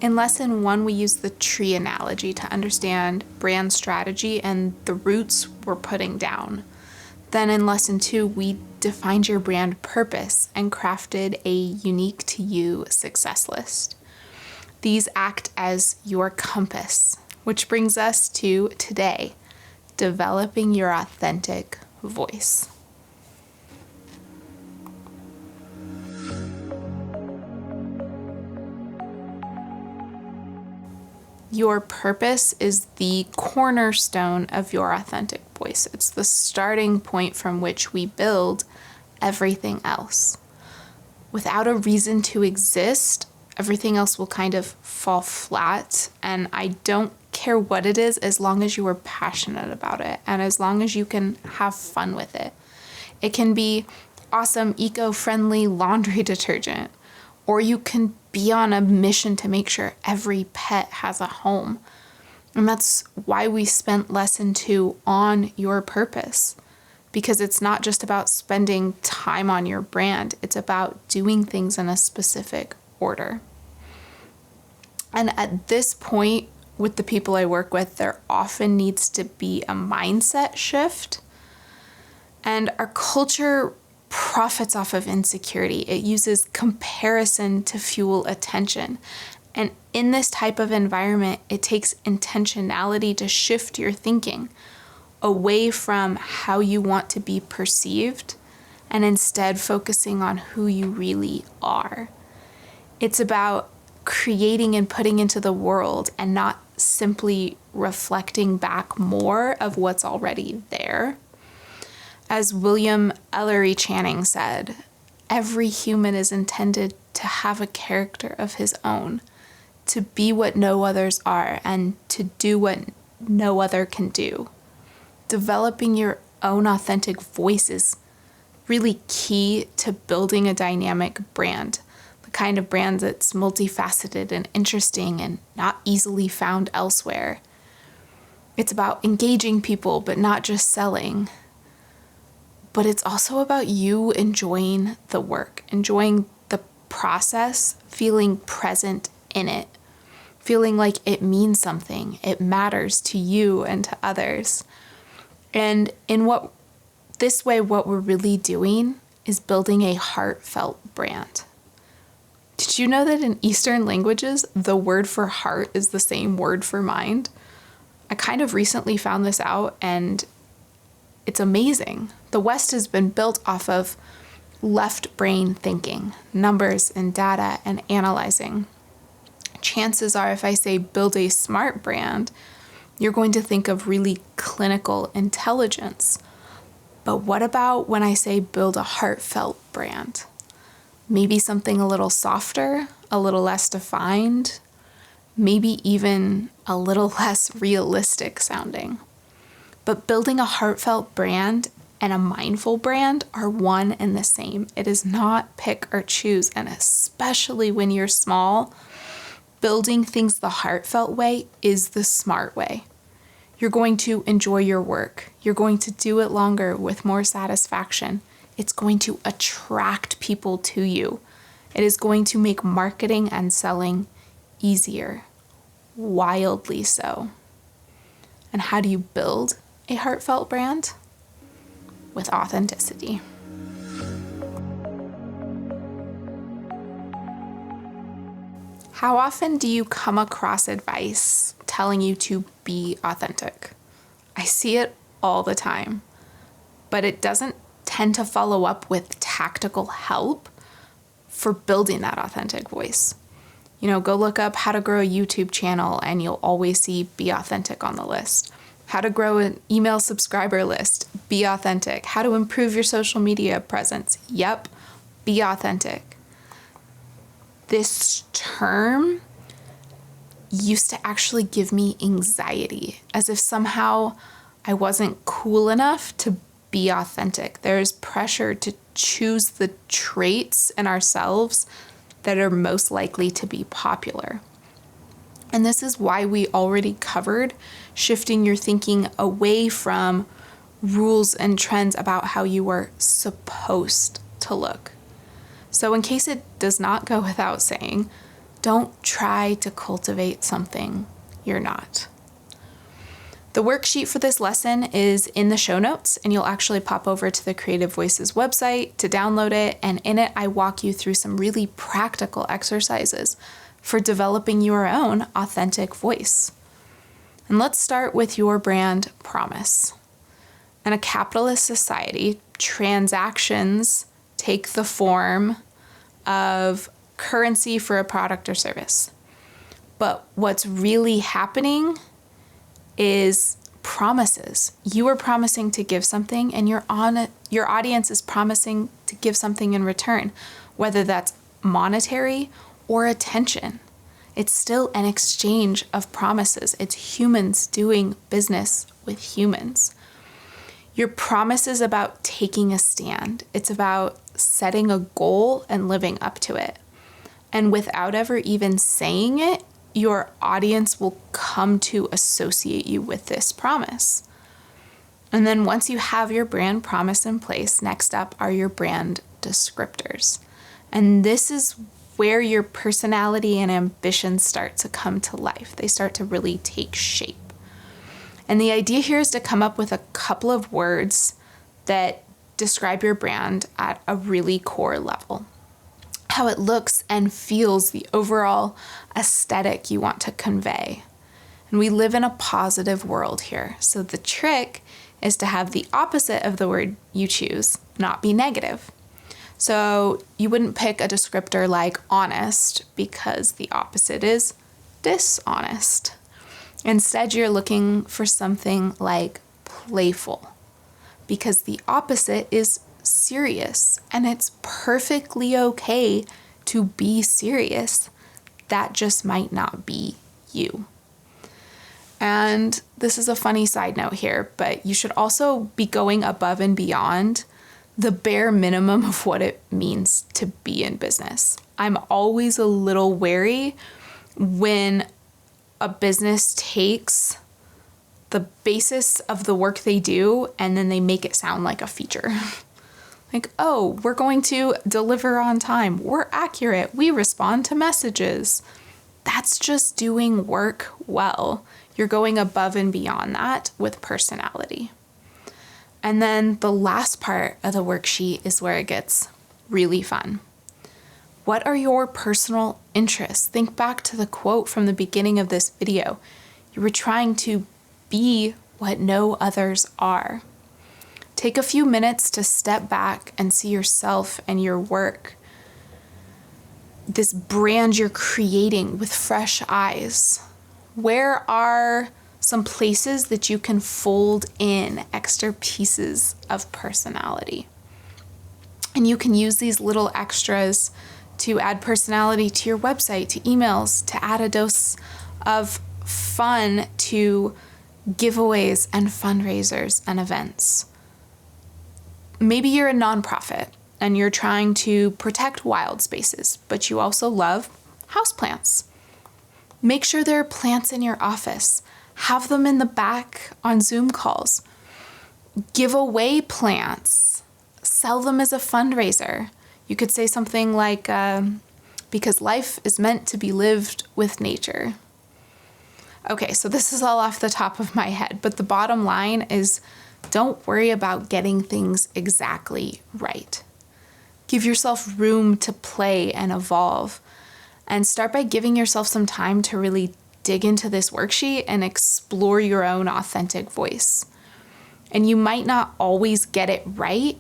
In lesson 1, we use the tree analogy to understand brand strategy and the roots we're putting down. Then in lesson 2, we defined your brand purpose and crafted a unique to you success list. These act as your compass, which brings us to today, developing your authentic voice. Your purpose is the cornerstone of your authentic voice. It's the starting point from which we build everything else. Without a reason to exist, everything else will kind of fall flat. And I don't care what it is as long as you are passionate about it and as long as you can have fun with it. It can be awesome, eco-friendly laundry detergent, or you can be on a mission to make sure every pet has a home. And that's why we spent lesson 2 on your purpose, because it's not just about spending time on your brand. It's about doing things in a specific order. And at this point, with the people I work with, there often needs to be a mindset shift. And our culture profits off of insecurity. It uses comparison to fuel attention. And in this type of environment, it takes intentionality to shift your thinking away from how you want to be perceived and instead focusing on who you really are. It's about creating and putting into the world and not simply reflecting back more of what's already there. As William Ellery Channing said, every human is intended to have a character of his own, to be what no others are, and to do what no other can do. Developing your own authentic voice is really key to building a dynamic brand, the kind of brand that's multifaceted and interesting and not easily found elsewhere. It's about engaging people, but not just selling. But it's also about you enjoying the work, enjoying the process, feeling present in it, feeling like it means something, it matters to you and to others. And what we're really doing is building a heartfelt brand. Did you know that in Eastern languages, the word for heart is the same word for mind? I kind of recently found this out, and it's amazing. The West has been built off of left brain thinking, numbers and data and analyzing. Chances are, if I say build a smart brand, you're going to think of really clinical intelligence. But what about when I say build a heartfelt brand? Maybe something a little softer, a little less defined, maybe even a little less realistic sounding. But building a heartfelt brand and a mindful brand are one and the same. It is not pick or choose. And especially when you're small, building things the heartfelt way is the smart way. You're going to enjoy your work. You're going to do it longer with more satisfaction. It's going to attract people to you. It is going to make marketing and selling easier, wildly so. And how do you build a heartfelt brand? With authenticity. How often do you come across advice telling you to be authentic? I see it all the time, but it doesn't tend to follow up with tactical help for building that authentic voice. Go look up how to grow a YouTube channel and you'll always see be authentic on the list. How to grow an email subscriber list, be authentic. How to improve your social media presence, yep, be authentic. This term used to actually give me anxiety, as if somehow I wasn't cool enough to be authentic. There's pressure to choose the traits in ourselves that are most likely to be popular. And this is why we already covered shifting your thinking away from rules and trends about how you are supposed to look. So in case it does not go without saying, Don't try to cultivate something you're not. The worksheet for this lesson is in the show notes, and you'll actually pop over to the Creative Voices website to download it. And in it, I walk you through some really practical exercises for developing your own authentic voice. And let's start with your brand promise. In a capitalist society, transactions take the form of currency for a product or service. But what's really happening is promises. You are promising to give something, and your audience is promising to give something in return, whether that's monetary or attention. It's still an exchange of promises. It's humans doing business with humans. Your promise is about taking a stand. It's about setting a goal and living up to it. And without ever even saying it, your audience will come to associate you with this promise. And then once you have your brand promise in place, next up are your brand descriptors. And this is where your personality and ambitions start to come to life. They start to really take shape. And the idea here is to come up with a couple of words that describe your brand at a really core level. How it looks and feels, the overall aesthetic you want to convey. And we live in a positive world here. So the trick is to have the opposite of the word you choose not be negative. So you wouldn't pick a descriptor like honest because the opposite is dishonest. Instead, you're looking for something like playful because the opposite is serious, and it's perfectly okay to be serious. That just might not be you. And this is a funny side note here, but you should also be going above and beyond the bare minimum of what it means to be in business. I'm always a little wary when a business takes the basis of the work they do and then they make it sound like a feature. Like, oh, we're going to deliver on time. We're accurate. We respond to messages. That's just doing work well. You're going above and beyond that with personality. And then the last part of the worksheet is where it gets really fun. What are your personal interests? Think back to the quote from the beginning of this video. You were trying to be what no others are. Take a few minutes to step back and see yourself and your work, this brand you're creating with fresh eyes. Where are some places that you can fold in extra pieces of personality? And you can use these little extras to add personality to your website, to emails, to add a dose of fun to giveaways and fundraisers and events. Maybe you're a nonprofit and you're trying to protect wild spaces, but you also love houseplants. Make sure there are plants in your office. Have them in the back on Zoom calls. Give away plants. Sell them as a fundraiser. You could say something like, because life is meant to be lived with nature. Okay, so this is all off the top of my head, but the bottom line is don't worry about getting things exactly right. Give yourself room to play and evolve, and start by giving yourself some time to really dig into this worksheet and explore your own authentic voice. And you might not always get it right,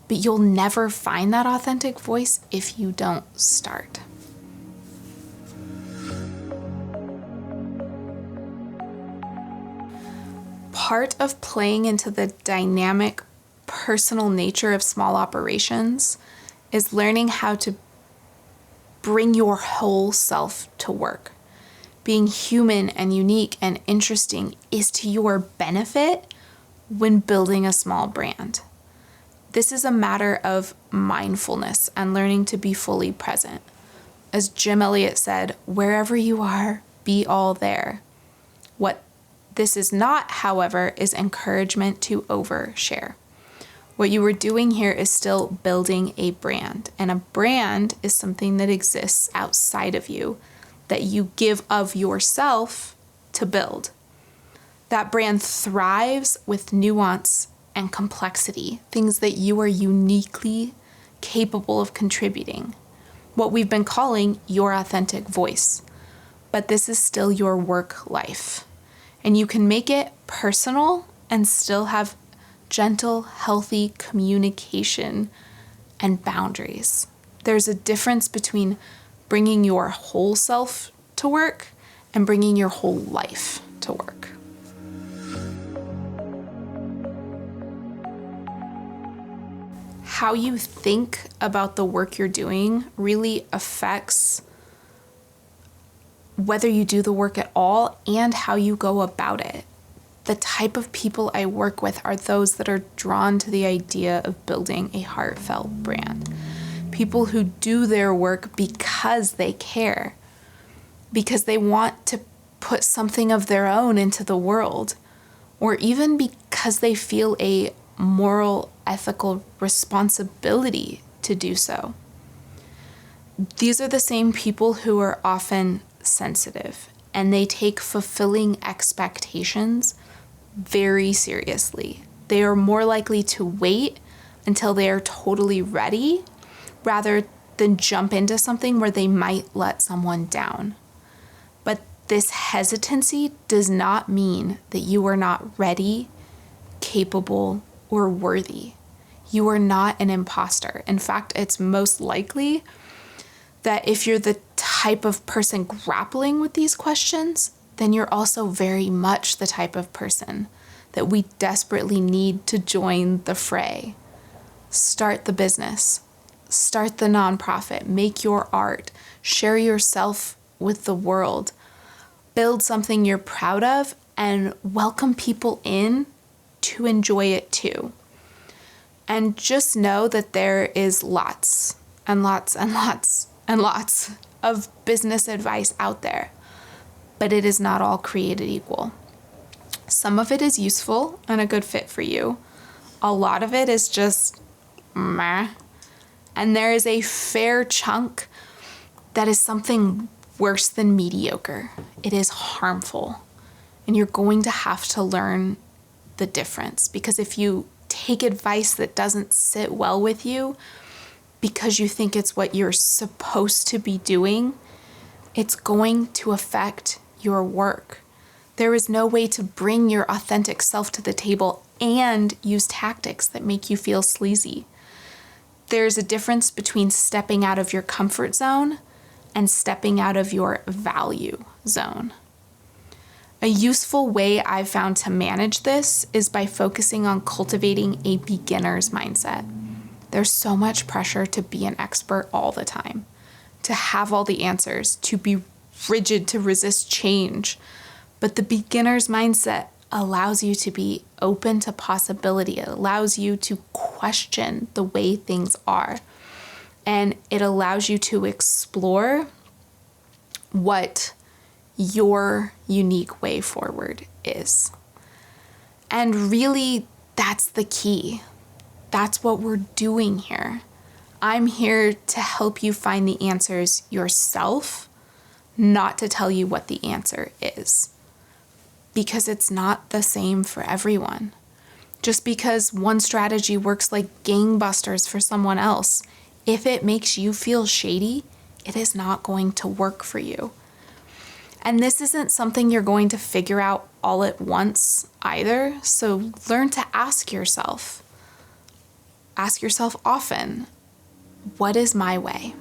but you'll never find that authentic voice if you don't start. Part of playing into the dynamic, personal nature of small operations is learning how to bring your whole self to work. Being human and unique and interesting is to your benefit when building a small brand. This is a matter of mindfulness and learning to be fully present. As Jim Elliot said, wherever you are, be all there. What this is not, however, is encouragement to overshare. What you were doing here is still building a brand, and a brand is something that exists outside of you that you give of yourself to build. That brand thrives with nuance and complexity, things that you are uniquely capable of contributing, what we've been calling your authentic voice. But this is still your work life, and you can make it personal and still have gentle, healthy communication and boundaries. There's a difference between bringing your whole self to work and bringing your whole life to work. How you think about the work you're doing really affects whether you do the work at all and how you go about it. The type of people I work with are those that are drawn to the idea of building a heartfelt brand. People who do their work because they care, because they want to put something of their own into the world, or even because they feel a moral, ethical responsibility to do so. These are the same people who are often sensitive, and they take fulfilling expectations very seriously. They are more likely to wait until they are totally ready rather than jump into something where they might let someone down. But this hesitancy does not mean that you are not ready, capable, or worthy. You are not an imposter. In fact, it's most likely that if you're the type of person grappling with these questions, then you're also very much the type of person that we desperately need to join the fray. Start the business, start the nonprofit, make your art, share yourself with the world, build something you're proud of, and welcome people in to enjoy it too. And just know that there is lots and lots and lots and lots of business advice out there, but it is not all created equal. Some of it is useful and a good fit for you. A lot of it is just meh. And there is a fair chunk that is something worse than mediocre. It is harmful. And you're going to have to learn the difference, because if you take advice that doesn't sit well with you because you think it's what you're supposed to be doing, it's going to affect your work. There is no way to bring your authentic self to the table and use tactics that make you feel sleazy. There's a difference between stepping out of your comfort zone and stepping out of your value zone. A useful way I've found to manage this is by focusing on cultivating a beginner's mindset. There's so much pressure to be an expert all the time, to have all the answers, to be rigid, to resist change. But the beginner's mindset allows you to be open to possibility. It allows you to question the way things are. And it allows you to explore what your unique way forward is. And really, that's the key. That's what we're doing here. I'm here to help you find the answers yourself, not to tell you what the answer is. Because it's not the same for everyone. Just because one strategy works like gangbusters for someone else, if it makes you feel shady, it is not going to work for you. And this isn't something you're going to figure out all at once either. So learn to ask yourself often, what is my way?